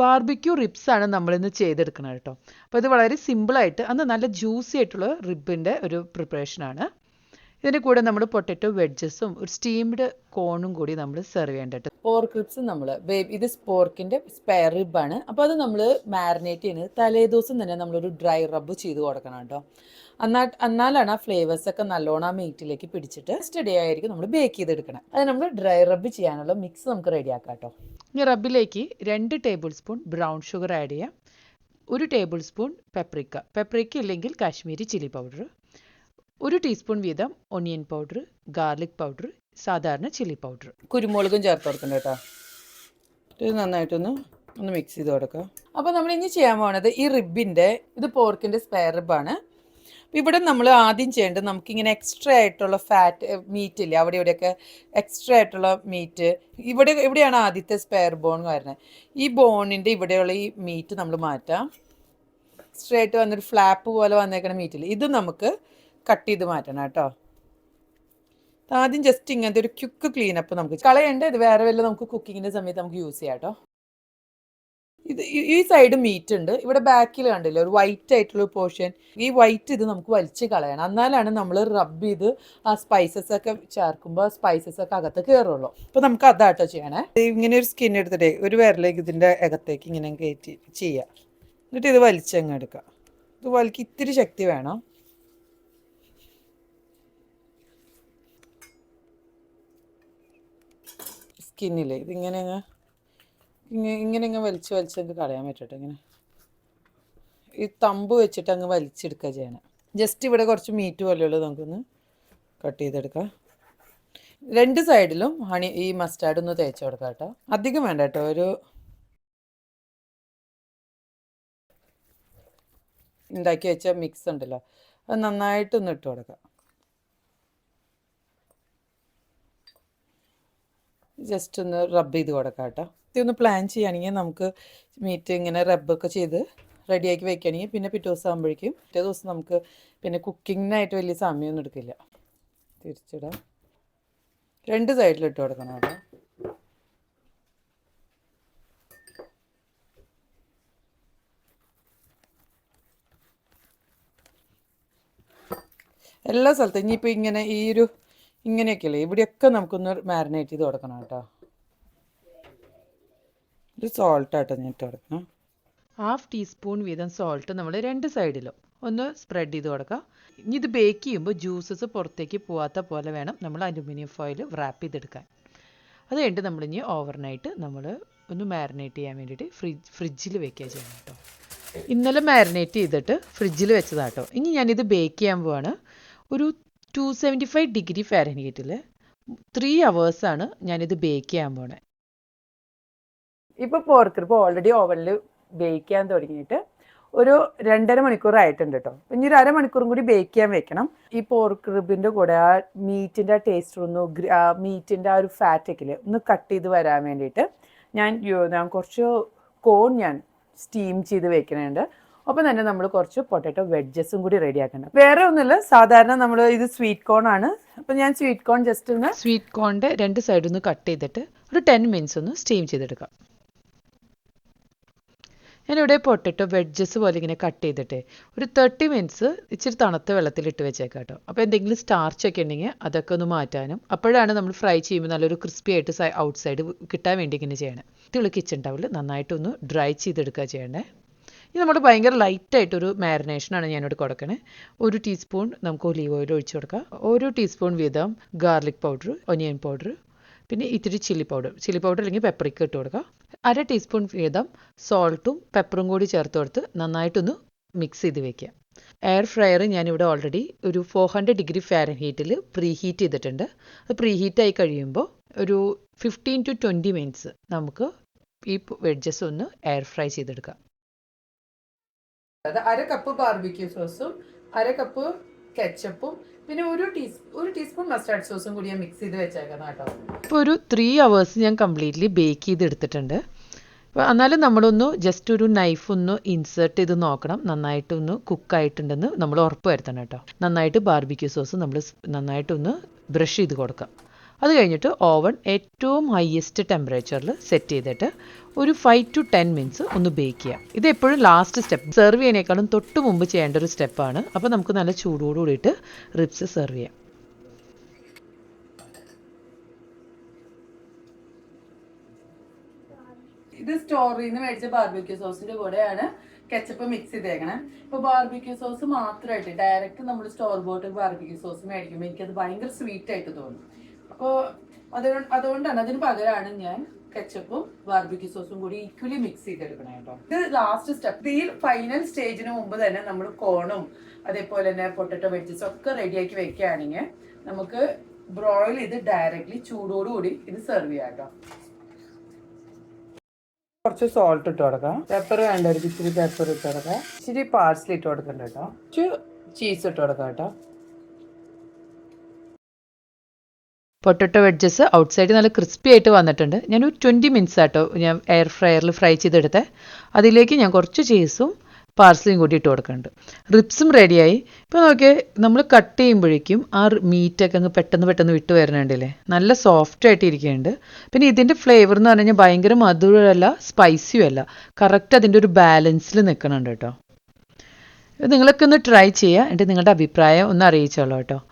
Barbecue റിബ്സാണ് നമ്മളിന്ന് ചെയ്തെടുക്കുന്നത് കേട്ടോ. അപ്പോൾ ഇത് വളരെ സിമ്പിളായിട്ട് അന്ന് നല്ല ജ്യൂസി ആയിട്ടുള്ള റിബിൻ്റെ ഒരു പ്രിപ്പറേഷനാണ്. ഇതിൻ്റെ കൂടെ നമ്മൾ പൊട്ടറ്റോ വെഡ്ജസും ഒരു സ്റ്റീംഡ് കോണും കൂടി നമ്മൾ സെർവ് ചെയ്യേണ്ടത്. പോർക്ക് റിബ്സ് നമ്മൾ ഇത് പോർക്കിൻ്റെ സ്പെയർ റിബാണ്. അപ്പോൾ അത് നമ്മൾ മാരിനേറ്റ് ചെയ്യുന്നത് തലേദിവസം തന്നെ നമ്മളൊരു ഡ്രൈ റബ്ബ് ചെയ്ത് കൊടുക്കണം കേട്ടോ. എന്നാലാണ് ആ ഫ്ലേവേഴ്സൊക്കെ നല്ലോണം ആ മീറ്റിലേക്ക് പിടിച്ചിട്ട് നെക്സ്റ്റ് ഡേ ആയിരിക്കും നമ്മൾ ബേക്ക് ചെയ്തെടുക്കണം. അത് നമ്മൾ ഡ്രൈ റബ്ബ് ചെയ്യാനുള്ള മിക്സ് നമുക്ക് റെഡിയാക്കാം കേട്ടോ. ഇനി റബ്ബിലേക്ക് 2 table spoon brown sugar add ചെയ്യാം. 1 ടേബിൾ സ്പൂൺ പെപ്രിക്ക ഇല്ലെങ്കിൽ കാശ്മീരി ചില്ലി പൗഡർ, 1 ടീസ്പൂൺ വീതം ഒനിയൻ പൗഡർ, ഗാർലിക് പൗഡർ, സാധാരണ ചില്ലി പൗഡർ, കുരുമുളകും ചേർത്ത് കൊടുക്കണം കേട്ടോ. ഇത് നന്നായിട്ടൊന്ന് മിക്സ് ചെയ്ത് കൊടുക്കുക. അപ്പോൾ നമ്മൾ ഇനി ചെയ്യാൻ പോകുന്നത് ഈ റിബിൻ്റെ ഇത് പോർക്കിൻ്റെ സ്പെയർ റിബാണ്. ഇവിടെ നമ്മൾ ആദ്യം ചെയ്യേണ്ടത് നമുക്കിങ്ങനെ എക്സ്ട്രാ ആയിട്ടുള്ള ഫാറ്റ് മീറ്റ് ഇല്ലേ, അവിടെ ഇവിടെയൊക്കെ എക്സ്ട്രാ ആയിട്ടുള്ള മീറ്റ് ഇവിടെയാണ് ആദ്യത്തെ സ്പെയർ ബോൺ വരുന്നത്. ഈ ബോണിൻ്റെ ഇവിടെയുള്ള ഈ മീറ്റ് നമ്മൾ മാറ്റാം. എക്സ്ട്രാ ആയിട്ട് വന്നൊരു ഫ്ലാപ്പ് പോലെ വന്നേക്കണ മീറ്റില്ല, ഇത് നമുക്ക് കട്ട് ചെയ്ത് മാറ്റണം കേട്ടോ. ആദ്യം ജസ്റ്റ് ഇങ്ങനത്തെ ഒരു ക്വിക്ക് ക്ലീനപ്പ് നമുക്ക് കളയേണ്ട. ഇത് വേറെ വല്ല നമുക്ക് കുക്കിങ്ങിൻ്റെ സമയത്ത് നമുക്ക് യൂസ് ചെയ്യാം കേട്ടോ. ഈ സൈഡ് മീറ്റ് ഉണ്ട്, ഇവിടെ ബാക്കിൽ കണ്ടില്ല ഒരു വൈറ്റ് ആയിട്ടുള്ള പോർഷൻ. ഈ വൈറ്റ് ഇത് നമുക്ക് വലിച്ച് കളയണം, എന്നാലാണ് നമ്മൾ റബ്ബ് ചെയ്ത് ആ സ്പൈസസ് ഒക്കെ ചേർക്കുമ്പോൾ സ്പൈസസ് ഒക്കെ അകത്ത് കയറുള്ളൂ. അപ്പോൾ നമുക്ക് അതാട്ടോ ചെയ്യണേ. ഇങ്ങനെ ഒരു സ്കിൻ എടുത്തിട്ടേ ഒരു വിരലേക്ക് ഇതിൻ്റെ അകത്തേക്ക് ഇങ്ങനെ കയറ്റി ചെയ്യുക. എന്നിട്ട് ഇത് വലിച്ചങ്ങ് എടുക്കുക. ഇത് വലിക്ക് ഇത്തിരി ശക്തി വേണം. സ്കിന്നില്ലേ ഇതിങ്ങനെ ഇങ്ങനെ വലിച്ചങ്ങ് കളയാൻ പറ്റട്ടെ. ഇങ്ങനെ ഈ തമ്പ് വെച്ചിട്ട് അങ്ങ് വലിച്ചെടുക്കുക ചെയ്യണം. ജസ്റ്റ് ഇവിടെ കുറച്ച് മീറ്റ് പോലെയുള്ളത് നമുക്കൊന്ന് കട്ട് ചെയ്തെടുക്കാം. 2 സൈഡിലും ഈ മസ്റ്റാർഡ് ഒന്ന് തേച്ച് കൊടുക്കാം കേട്ടോ. അധികം വേണ്ട കേട്ടോ. ഒരു ഉണ്ടാക്കി വെച്ച മിക്സ് ഉണ്ടല്ലോ, അത് നന്നായിട്ടൊന്ന് ഇട്ട് കൊടുക്കാം. ജസ്റ്റ് ഒന്ന് റബ്ബ് ചെയ്ത് കൊടുക്കാം കേട്ടോ. ഇതൊന്ന് പ്ലാൻ ചെയ്യുകയാണെങ്കിൽ നമുക്ക് മീറ്റ് ഇങ്ങനെ റബ്ബൊക്കെ ചെയ്ത് റെഡിയാക്കി വെക്കുകയാണെങ്കിൽ പിന്നെ പിറ്റേ ദിവസം ആകുമ്പോഴേക്കും പിറ്റേ ദിവസം നമുക്ക് പിന്നെ കുക്കിങ്ങിനായിട്ട് വലിയ സമയമൊന്നും എടുക്കില്ല. തിരിച്ചിടാം. 2 സൈഡിലിട്ട് കൊടുക്കണം കേട്ടോ. എല്ലാ സ്ഥലത്തും ഇനിയിപ്പോൾ ഇങ്ങനെ ഈ ഒരു ഇങ്ങനെയൊക്കെയല്ലേ ഇവിടെയൊക്കെ നമുക്കൊന്ന് മാരിനേറ്റ് ചെയ്ത് കൊടുക്കണം കേട്ടോ. ഒരു സോൾട്ടാട്ടോ ഞാൻ ഇട്ട് കൊടുക്കണം. 1/2 ടീസ്പൂൺ വീതം സോൾട്ട് നമ്മൾ 2 സൈഡിലും ഒന്ന് സ്പ്രെഡ് ചെയ്ത് കൊടുക്കുക. ഇനി ഇത് ബേക്ക് ചെയ്യുമ്പോൾ ജ്യൂസസ് പുറത്തേക്ക് പോവാത്ത പോലെ വേണം നമ്മൾ അലുമിനിയം ഫോയിൽ റാപ്പ് ചെയ്തെടുക്കാൻ. അത് കഴിഞ്ഞിട്ട് നമ്മളിനി ഓവർനൈറ്റ് നമ്മൾ ഒന്ന് മാരിനേറ്റ് ചെയ്യാൻ വേണ്ടിയിട്ട് ഫ്രിഡ്ജിൽ വെക്കുക ചെയ്യണം കേട്ടോ. ഇന്നലെ മാരിനേറ്റ് ചെയ്തിട്ട് ഫ്രിഡ്ജിൽ വെച്ചതാട്ടോ. ഇനി ഞാനിത് ബേക്ക് ചെയ്യാൻ പോവാണ്. ഒരു 275 ഡിഗ്രി ഫാരൻഹീറ്റിൽ 3 hours ഞാനിത് ബേക്ക് ചെയ്യാൻ പോണേ. ഇപ്പോൾ പോർക്ക് ഓൾറെഡി ഓവനിൽ ബേക്ക് ചെയ്യാൻ തുടങ്ങിയിട്ട് ഒരു 2.5 മണിക്കൂർ ആയിട്ടുണ്ട് കേട്ടോ. ഇനി ഒരു അരമണിക്കൂറും കൂടി ബേക്ക് ചെയ്യാൻ വെക്കണം. ഈ പോർക്ക് റിബിൻ്റെ കൂടെ ആ മീറ്റിൻ്റെ ആ ടേസ്റ്റ് ഒന്ന് മീറ്റിൻ്റെ ആ ഒരു ഫാറ്റൊക്കെ ഒന്ന് കട്ട് ചെയ്ത് വരാൻ വേണ്ടിയിട്ട് ഞാൻ കുറച്ച് കോൺ ഞാൻ സ്റ്റീം ചെയ്ത് വെക്കുന്നുണ്ട്. ഒപ്പം തന്നെ നമ്മൾ കുറച്ച് പൊട്ടാറ്റോ വെഡ്ജസും കൂടി റെഡിയാക്കണം. വേറെ ഒന്നുമില്ല, സാധാരണ നമ്മൾ ഇത് സ്വീറ്റ് കോൺ ആണ്. അപ്പം ഞാൻ സ്വീറ്റ് കോൺ ജസ്റ്റ് ഒന്ന് സ്വീറ്റ് കോണിൻ്റെ 2 സൈഡിൽ നിന്ന് കട്ട് ചെയ്തിട്ട് ഒരു 10 minutes ഒന്ന് സ്റ്റീം ചെയ്തെടുക്കാം. ഞാനിവിടെ പൊട്ടറ്റോ വെഡ്ജസ് പോലെ ഇങ്ങനെ കട്ട് ചെയ്തിട്ട് ഒരു 30 minutes ഇച്ചിരി തണുത്ത വെള്ളത്തിലിട്ട് വെച്ചേക്കാം കേട്ടോ. അപ്പോൾ എന്തെങ്കിലും സ്റ്റാർച്ചൊക്കെ ഉണ്ടെങ്കിൽ അതൊക്കെ ഒന്ന് മാറ്റാനും അപ്പോഴാണ് നമ്മൾ ഫ്രൈ ചെയ്യുമ്പോൾ നല്ലൊരു ക്രിസ്പി ആയിട്ട് ഔട്ട് സൈഡ് കിട്ടാൻ വേണ്ടി ഇങ്ങനെ ചെയ്യണം. ഇതിൽ കിച്ചൺ ടവൽ നന്നായിട്ടൊന്ന് ഡ്രൈ ചെയ്തെടുക്കുക ചെയ്യണേ. ഇത് നമ്മൾ ഭയങ്കര ലൈറ്റായിട്ടൊരു മാരിനേഷനാണ് ഞാനിവിടെ കൊടുക്കണേ. 1 ടീസ്പൂൺ നമുക്ക് ഒലീവ് ഓയിൽ ഒഴിച്ച് കൊടുക്കാം. 1 ടീസ്പൂൺ വീതം ഗാർലിക് പൗഡർ, ഒനിയൻ പൗഡർ, പിന്നെ ഇത്തിരി ചില്ലി പൗഡർ അല്ലെങ്കിൽ പെപ്പറിക്ക ഇട്ട് കൊടുക്കുക. 1/2 ടീസ്പൂൺ വീതം സോൾട്ടും പെപ്പറും കൂടി ചേർത്ത് കൊടുത്ത് നന്നായിട്ടൊന്ന് മിക്സ് ചെയ്ത് വെക്കുക. എയർ ഫ്രയർ ഞാനിവിടെ ഓൾറെഡി ഒരു 400 ഡിഗ്രി ഫാരൻഹീറ്റിൽ പ്രീ ഹീറ്റ് ചെയ്തിട്ടുണ്ട്. അത് പ്രീ ഹീറ്റായി കഴിയുമ്പോൾ ഒരു 15 to 20 minutes നമുക്ക് ഈ വെഡ്ജസ് ഒന്ന് എയർ ഫ്രൈ ചെയ്തെടുക്കാം. 1/2 കപ്പ് ബാർബിക്യൂ സോസും 1/2 കപ്പ് കെച്ചപ്പും പിന്നെ ഒരു ടീസ്പൂൺ മസ്റ്റാർഡ് സോസും കൂടി ഞാൻ മിക്സ് ചെയ്ത് വെച്ചേക്കാം കേട്ടോ. ഇപ്പോൾ ഒരു 3 hours ഞാൻ കംപ്ലീറ്റ്ലി ബേക്ക് ചെയ്തെടുത്തിട്ടുണ്ട്. അപ്പോൾ എന്നാലും നമ്മളൊന്ന് ജസ്റ്റ് ഒരു നൈഫ് ഒന്ന് ഇൻസേർട്ട് ചെയ്ത് നോക്കണം, നന്നായിട്ടൊന്ന് കുക്കായിട്ടുണ്ടെന്ന് നമ്മൾ ഉറപ്പ് വരുത്തണം കേട്ടോ. നന്നായിട്ട് ബാർബിക്യൂ സോസ് നമ്മൾ നന്നായിട്ടൊന്ന് ബ്രഷ് ചെയ്ത് കൊടുക്കാം. അത് കഴിഞ്ഞിട്ട് ഓവൻ ഏറ്റവും ഹയസ്റ്റ് ടെമ്പറേച്ചറിൽ സെറ്റ് ചെയ്തിട്ട് ഒരു 5 to 10 മിനിറ്റ്സ് ഒന്ന് ബേക്ക് ചെയ്യാം. ഇത് എപ്പോഴും ലാസ്റ്റ് സ്റ്റെപ്പ്, സെർവ് ചെയ്യുന്നതിനേക്കാളും തൊട്ട് മുമ്പ് ചെയ്യേണ്ട ഒരു സ്റ്റെപ്പാണ്. അപ്പോൾ നമുക്ക് നല്ല ചൂടോട് കൂടിയിട്ട് റിബ്സ് സെർവ് ചെയ്യാം. ഇത് സ്റ്റോറിൽ നിന്ന് മേടിച്ച ബാർബിക്യൂ സോസിന്റെ കൂടെയാണ് കെച്ചപ്പ് മിക്സ് ചെയ്തേക്കണേ. ഇപ്പൊ ബാർബിക്യൂ സോസ് മാത്രമായിട്ട് ഡയറക്റ്റ് നമ്മൾ സ്റ്റോർ ബോട്ട് ബാർബിക്യൂ സോസ് മേടിക്കുമ്പോൾ എനിക്കത് ഭയങ്കര സ്വീറ്റ് ആയിട്ട് തോന്നും. അപ്പോൾ അതുകൊണ്ടാണ് അതിന് പകരമാണ് ഞാൻ കെച്ചപ്പും ബാർബിക്യൂ സോസും കൂടി ഈക്വലി മിക്സ് ചെയ്തെടുക്കണം കേട്ടോ. ഇത് ലാസ്റ്റ് സ്റ്റെപ്പ്. ഈ ഫൈനൽ സ്റ്റേജിന് മുമ്പ് തന്നെ നമ്മൾ കോണും അതേപോലെ തന്നെ പൊട്ടറ്റോ വെഡ്ജസ് ഒക്കെ റെഡിയാക്കി വെക്കുകയാണെങ്കിൽ നമുക്ക് ബ്രോയിൽ ഇത് ഡയറക്റ്റ്ലി ചൂടോടുകൂടി ഇത് സെർവ് ചെയ്യാം കേട്ടോ. കുറച്ച് സോൾട്ട് ഇട്ട് കൊടുക്കാം. പെപ്പർ വേണ്ടവർക്ക് ഇച്ചിരി പെപ്പർ ഇട്ട് കൊടുക്കാം. ഇച്ചിരി പാഴ്സലി ഇട്ട് കൊടുക്കണ്ട കേട്ടോ. ഇച്ചിരി ചീസ് ഇട്ട് കൊടുക്കാം കേട്ടോ. പൊട്ടറ്റോ വെഡ്ജസ് ഔട്ട്സൈഡ് നല്ല ക്രിസ്പി ആയിട്ട് വന്നിട്ടുണ്ട്. ഞാനൊരു 20 മിനിറ്റ്സ് ആട്ടോ ഞാൻ എയർ ഫ്രയറിൽ ഫ്രൈ ചെയ്തെടുത്തേ. അതിലേക്ക് ഞാൻ കുറച്ച് ചീസും പാർസലിയും കൂടി ഇട്ട് കൊടുക്കുന്നുണ്ട്. റിബ്സും റെഡിയായി. ഇപ്പോൾ നോക്കിയാൽ നമ്മൾ കട്ട് ചെയ്യുമ്പോഴേക്കും ആ മീറ്റൊക്കെ അങ്ങ് പെട്ടെന്ന് വിട്ട് വരുന്നുണ്ടല്ലേ, നല്ല സോഫ്റ്റ് ആയിട്ട് ഇരിക്കുന്നുണ്ട്. പിന്നെ ഇതിൻ്റെ ഫ്ലേവർ എന്ന് പറഞ്ഞു കഴിഞ്ഞാൽ ഭയങ്കര മധുരമല്ല സ്പൈസിയും അല്ല, കറക്റ്റ് അതിൻ്റെ ഒരു ബാലൻസിൽ നിൽക്കുന്നുണ്ട് കേട്ടോ. നിങ്ങളൊക്കെ ഒന്ന് ട്രൈ ചെയ്യുക, എന്നിട്ട് നിങ്ങളുടെ അഭിപ്രായം ഒന്ന് അറിയിച്ചോളൂ കേട്ടോ.